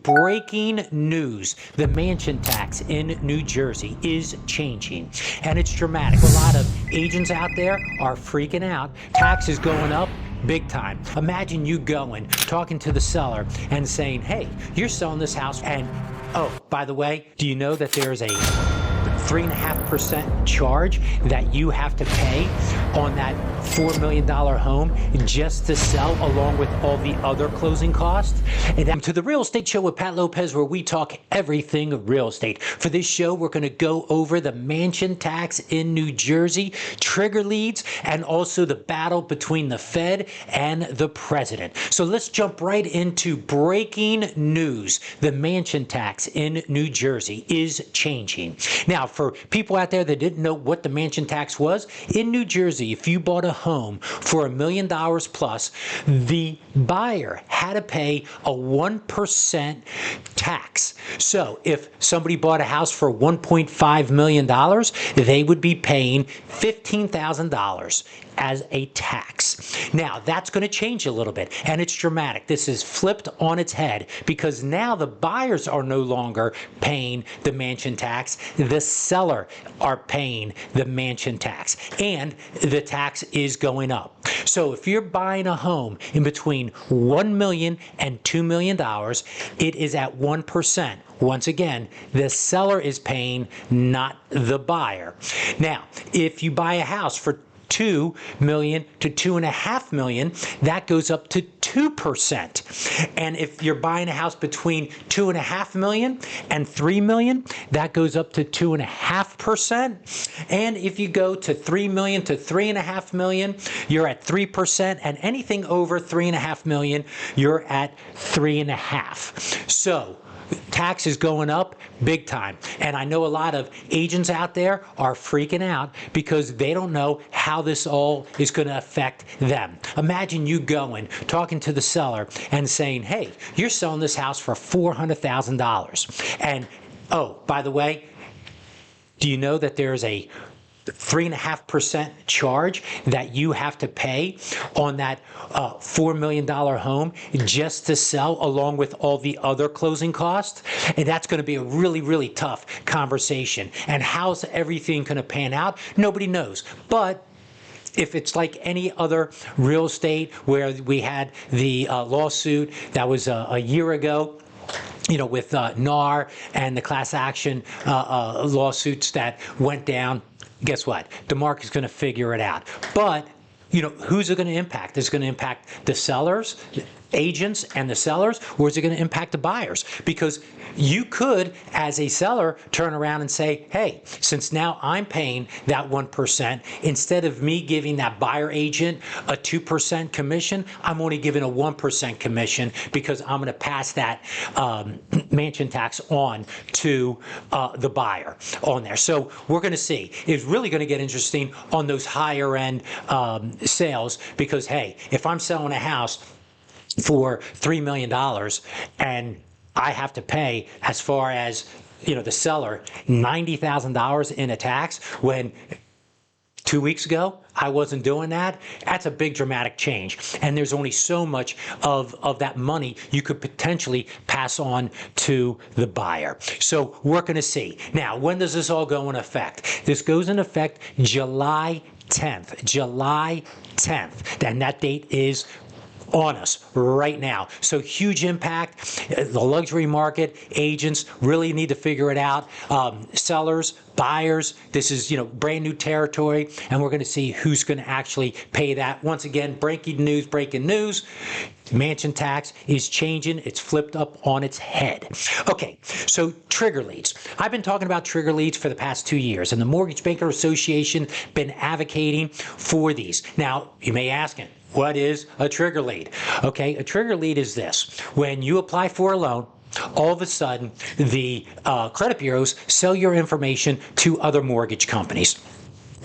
breaking news. The mansion tax in New Jersey is changing, and it's dramatic. A lot of agents out there are freaking out. Tax is going up big time. Imagine you going, talking to the seller and saying, hey, you're selling this house, and oh, by the way, do you know that there's a 3.5% charge that you have to pay on that $4 million home just to sell, along with all the other closing costs? And to the Real Estate Show with Pat Lopez, where we talk everything real estate. For this show, we're going to go over the mansion tax in New Jersey, trigger leads, and also the battle between the Fed and the president. So let's jump right into breaking news. The mansion tax in New Jersey is changing. Now, for people out there that didn't know what the mansion tax was, in New Jersey, if you bought a home for $1 million plus, the buyer had to pay a 1% tax. So if somebody bought a house for $1.5 million, they would be paying $15,000 as a tax. Now, that's going to change a little bit, and it's dramatic. This is flipped on its head because now the buyers are no longer paying the mansion tax. The seller are paying the mansion tax, and the tax is going up. So if you're buying a home in between $1 million and $2 million, it is at 1%. Once again, the seller is paying, not the buyer. Now, if you buy a house for $2 million to $2.5 million, that goes up to 2%. And if you're buying a house between $2.5 million and $3 million, that goes up to 2.5%. And if you go to $3 million to $3.5 million, you're at 3%. And anything over $3.5 million, you're at 3.5%. So tax is going up big time. And I know a lot of agents out there are freaking out because they don't know how this all is going to affect them. Imagine you going, talking to the seller and saying, hey, you're selling this house for $400,000. And oh, by the way, do you know that there's a 3.5% charge that you have to pay on that $4 million home just to sell, along with all the other closing costs? And that's going to be a really, really tough conversation. And how's everything going to pan out? Nobody knows. But if it's like any other real estate where we had the lawsuit that was a year ago, with NAR and the class action lawsuits that went down, guess what? The market's going to figure it out. But, who's it going to impact? Is it going to impact the sellers, agents, and the sellers, or is it going to impact the buyers? Because you could, as a seller, turn around and say, hey, since now I'm paying that 1%, instead of me giving that buyer agent a 2% commission, I'm only giving a 1% commission because I'm going to pass that mansion tax on to the buyer on there. So we're going to see. It's really going to get interesting on those higher end sales because, hey, if I'm selling a house for $3 million and I have to pay, as far as the seller, $90,000 in a tax, when 2 weeks ago I wasn't doing that. That's a big dramatic change, and there's only so much of that money you could potentially pass on to the buyer. So we're going to see. Now, when does this all go in effect? This goes in effect July 10th. July 10th, and that date is on us right now. So huge impact. The luxury market, agents really need to figure it out. Sellers, buyers, this is brand new territory, and we're going to see who's going to actually pay that. Once again, breaking news. Mansion tax is changing. It's flipped up on its head. Okay, so trigger leads. I've been talking about trigger leads for the past 2 years, and the Mortgage Banker Association been advocating for these. Now, you may ask it, what is a trigger lead? Okay, a trigger lead is this. When you apply for a loan, all of a sudden, the credit bureaus sell your information to other mortgage companies.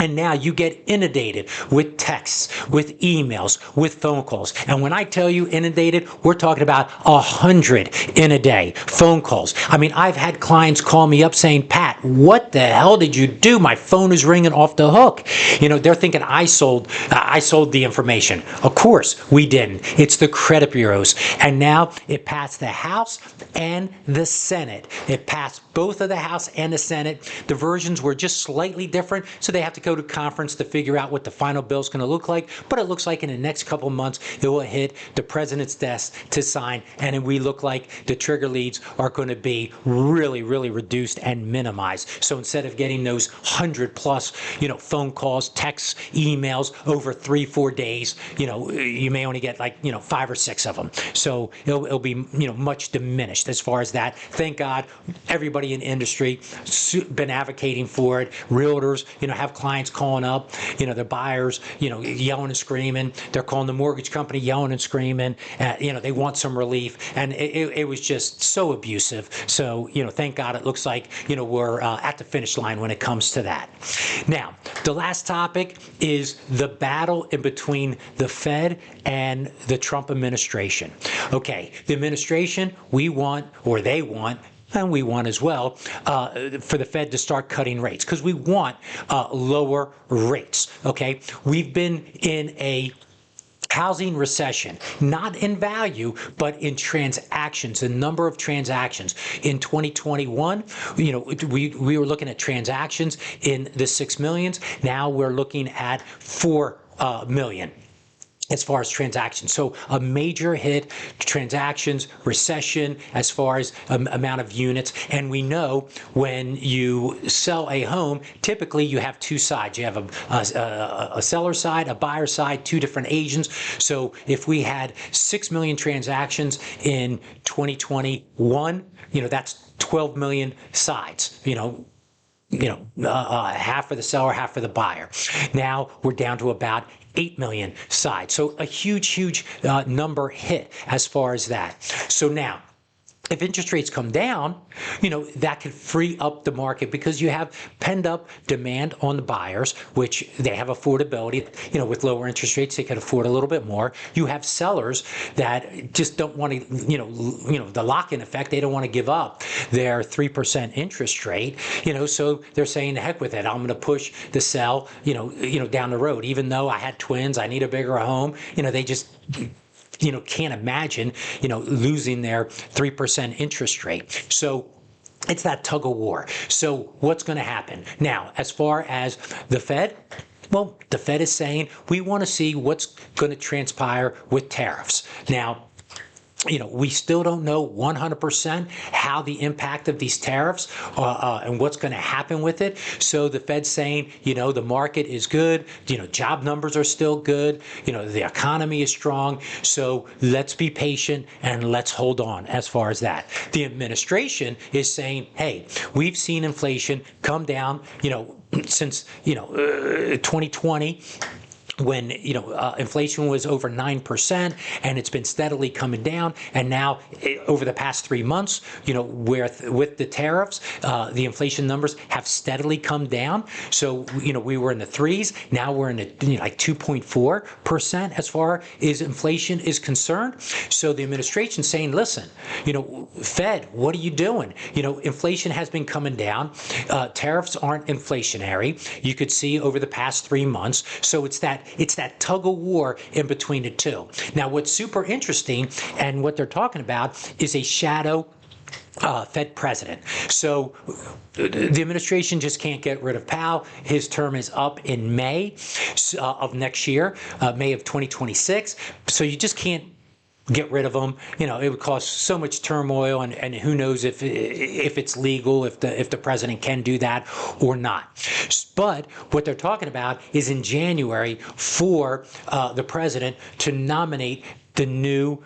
And now you get inundated with texts, with emails, with phone calls. And when I tell you inundated, we're talking about 100 in a day phone calls. I mean, I've had clients call me up saying, Pat, what the hell did you do? My phone is ringing off the hook. You know, they're thinking I sold the information. Of course, we didn't. It's the credit bureaus. And now it passed the House and the Senate. It passed both of the House and the Senate. The versions were just slightly different, so they have to go to conference to figure out what the final bill is going to look like. But it looks like in the next couple of months, it will hit the president's desk to sign, and we look like the trigger leads are going to be really, really reduced and minimized. So instead of getting those 100 plus, phone calls, texts, emails over 3-4 days, you may only get like, 5 or 6 of them. So it'll be, much diminished as far as that. Thank God, everybody in the industry been advocating for it. Realtors, have clients calling up, the buyers, yelling and screaming. They're calling the mortgage company, yelling and screaming. They want some relief, and it was just so abusive. So, thank God it looks like, we're at the finish line when it comes to that. Now, the last topic is the battle in between the Fed and the Trump administration. Okay, the administration, they want, and we want as well, for the Fed to start cutting rates, because we want lower rates, okay? We've been in a housing recession, not in value, but in transactions, the number of transactions. In 2021, we were looking at transactions in the 6 millions. Now we're looking at 4 million. As far as transactions. So a major hit, transactions, recession, as far as amount of units. And we know when you sell a home, typically you have 2 sides. You have a seller side, a buyer side, 2 different agents. So if we had 6 million transactions in 2021, that's 12 million sides, half for the seller, half for the buyer. Now we're down to about 8 million sides. So a huge number hit as far as that. So now, if interest rates come down, that could free up the market, because you have pent up demand on the buyers, which they have affordability. With lower interest rates, they can afford a little bit more. You have sellers that just don't want to, the lock-in effect. They don't want to give up their 3% interest rate. So they're saying, the heck with it. I'm going to push the sell, down the road. Even though I had twins, I need a bigger home. They just can't imagine, losing their 3% interest rate. So it's that tug of war. So what's going to happen? Now, as far as the Fed, well, the Fed is saying we want to see what's going to transpire with tariffs. Now, we still don't know 100% how the impact of these tariffs and what's going to happen with it. So the Fed's saying, the market is good, job numbers are still good, the economy is strong. So let's be patient and let's hold on as far as that. The administration is saying, hey, we've seen inflation come down, since, 2020. When inflation was over 9%, and it's been steadily coming down, and now over the past 3 months, with the tariffs, the inflation numbers have steadily come down. So we were in the 3s, now we're in the like 2.4% as far as inflation is concerned. So the administration's saying, listen, Fed, what are you doing? Inflation has been coming down. Tariffs aren't inflationary. You could see over the past 3 months. So it's that tug of war in between the two. Now, what's super interesting and what they're talking about is a shadow Fed president. So the administration just can't get rid of Powell. His term is up in May of next year, May of 2026. So you just can't get rid of them. It would cause so much turmoil, and who knows if it's legal, if the president can do that or not. But what they're talking about is in January for the president to nominate the new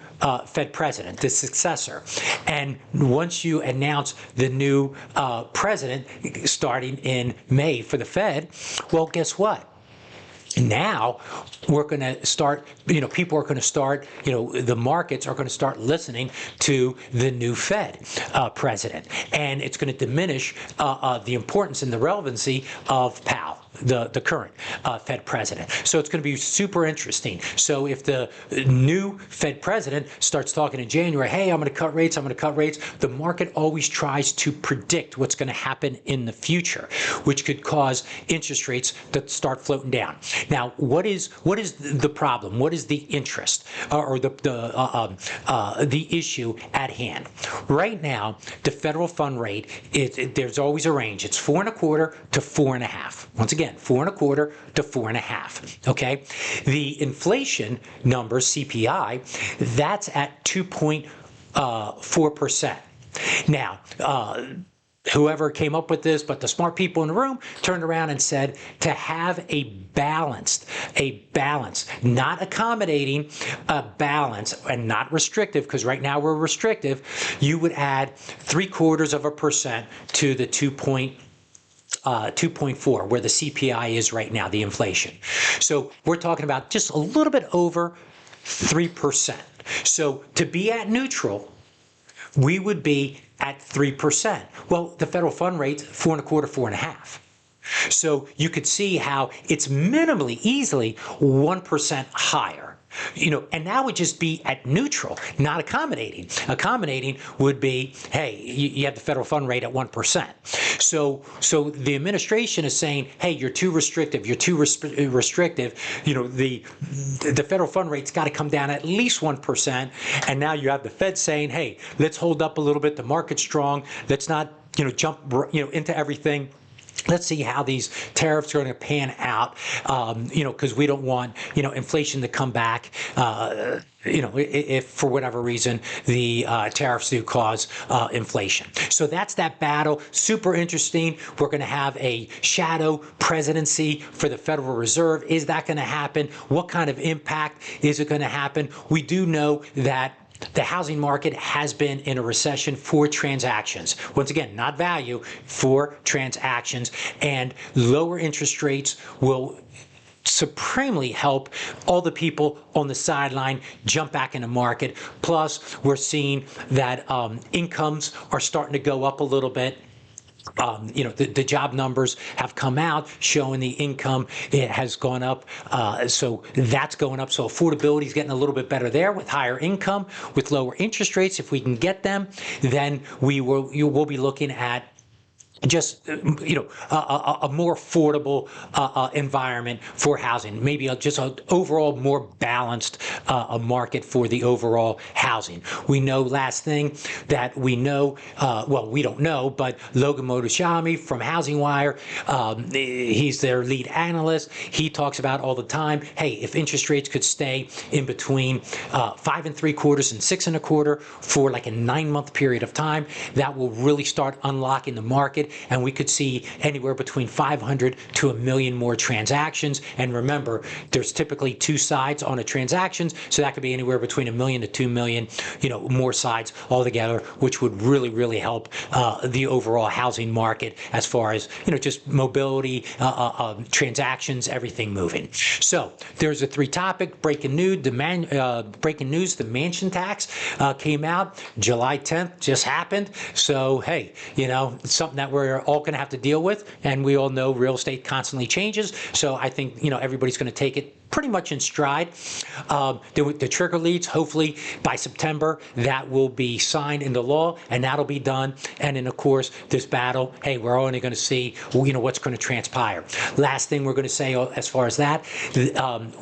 Fed president, the successor. And once you announce the new president starting in May for the Fed, well, guess what? Now we're going to start, people are going to start, the markets are going to start listening to the new Fed president. And it's going to diminish the importance and the relevancy of Powell. the current Fed president. So it's going to be super interesting. So if the new Fed president starts talking in January, hey, I'm going to cut rates, the market always tries to predict what's going to happen in the future, which could cause interest rates to start floating down. Now, what is the problem? What is the interest or the issue at hand? Right now, the federal fund rate, there's always a range. It's 4.25 to 4.5. Once again, 4.25 to 4.5. Okay, the inflation number, CPI, that's at 2.4%. Now, whoever came up with this, but the smart people in the room turned around and said to have a balance, not accommodating, a balance, and not restrictive, because right now we're restrictive, you would add 0.75% to the 2.4, where the CPI is right now, the inflation. So we're talking about just a little bit over 3%. So to be at neutral, we would be at 3%. Well, the federal fund rate's 4.25, 4.5. So you could see how it's minimally, easily 1% higher. And that would just be at neutral, not accommodating. Accommodating would be, hey, you have the federal fund rate at 1%. So the administration is saying, hey, you're too restrictive. You're too restrictive. The federal fund rate's got to come down at least 1%. And now you have the Fed saying, hey, let's hold up a little bit. The market's strong. Let's not, jump, into everything. Let's see how these tariffs are going to pan out, because we don't want, inflation to come back, if for whatever reason the tariffs do cause inflation. So that's that battle. Super interesting. We're going to have a shadow presidency for the Federal Reserve. Is that going to happen? What kind of impact is it going to happen? We do know that the housing market has been in a recession for transactions. Once again, not value, for transactions. And lower interest rates will supremely help all the people on the sideline jump back in the market. Plus, we're seeing that incomes are starting to go up a little bit. The job numbers have come out showing the income, it has gone up. So that's going up. So affordability is getting a little bit better there with higher income, with lower interest rates. If we can get them, then you will be looking at just a more affordable environment for housing, maybe just an overall more balanced market for the overall housing. We know, last thing that we know, we don't know, but Logan Mohtashami from Housing Wire, he's their lead analyst. He talks about all the time, hey, if interest rates could stay in between 5.75% and 6.25% for like a 9-month period of time, that will really start unlocking the market. And we could see anywhere between 500 to 1 million more transactions. And remember, there's typically two sides on a transaction, so that could be anywhere between 1 million to 2 million, more sides altogether, which would really, really help the overall housing market as far as, just mobility, transactions, everything moving. So there's a 3-topic breaking news. The mansion tax came out July 10th, just happened. So hey, it's something that we're all going to have to deal with, and we all know real estate constantly changes. So I think everybody's going to take it pretty much in stride. The trigger leads, hopefully by September, that will be signed into law, and that'll be done. And then, of course, this battle, hey, we're only going to see, what's going to transpire. Last thing we're going to say as far as that,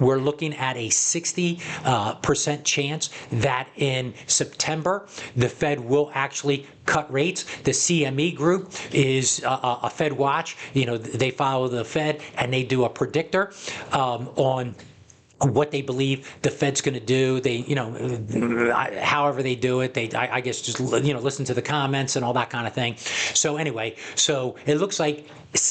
we're looking at a 60% chance that in September, the Fed will actually cut rates. The CME group is a Fed watch. They follow the Fed, and they do a predictor on what they believe the Fed's going to do. They, however they do it, I guess just, listen to the comments and all that kind of thing. So anyway, so it looks like